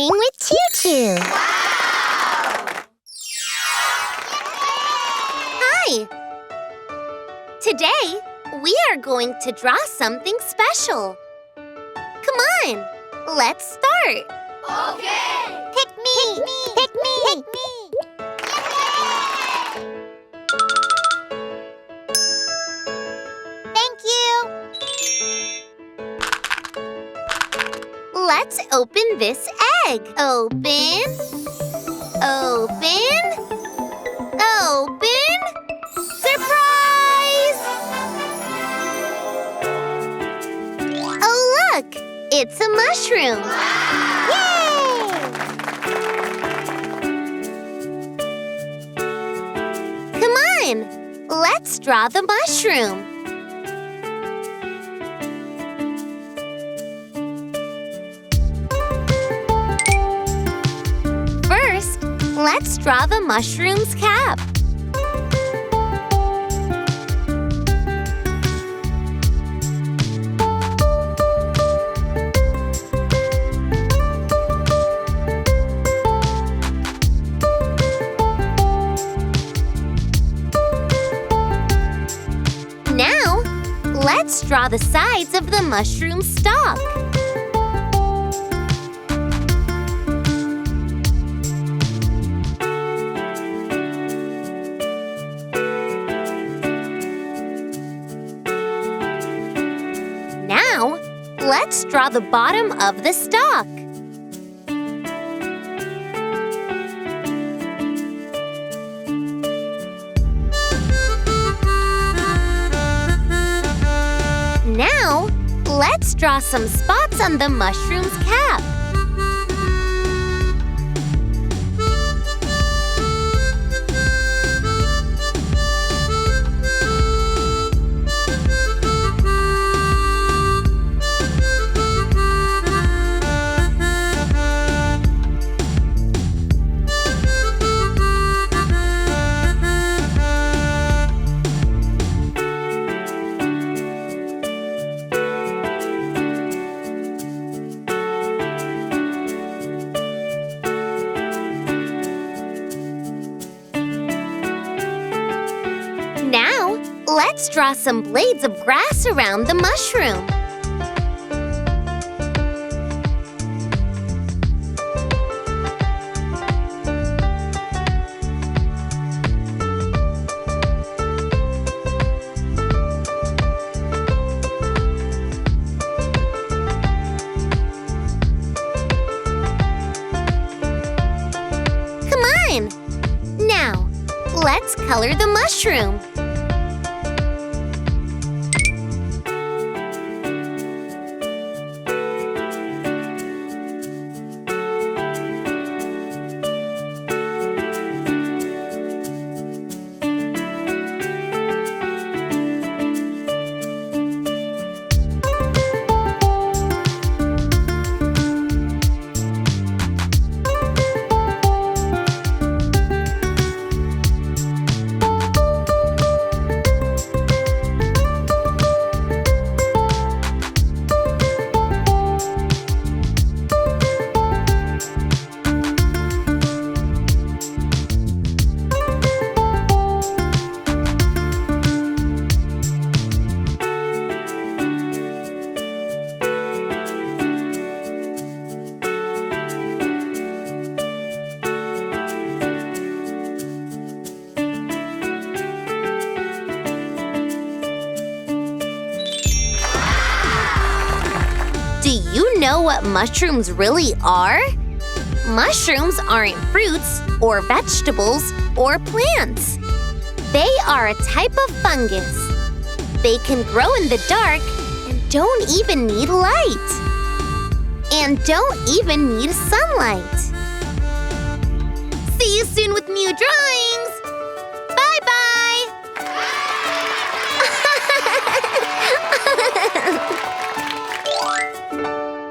playing with ChuChu. Hi! Today, we are going to draw something special. Come on, let's start. Okay! Pick me! Pick me! Pick me! Thank you! Let's open this egg. Open. Open. Open. Surprise! Oh, look! It's a mushroom. Yay! Come on, let's draw the mushroom. First, let's draw the mushroom's cap. Now, let's draw the sides of the mushroom stalk. Now, let's draw the bottom of the stalk. Now, let's draw some spots on the mushroom's cap. Now, let's draw some blades of grass around the mushroom. Come on! Now, let's color the mushroom. Do you know what mushrooms really are? Mushrooms aren't fruits or vegetables or plants. They are a type of fungus. They can grow in the dark and don't even need light. And don't even need sunlight.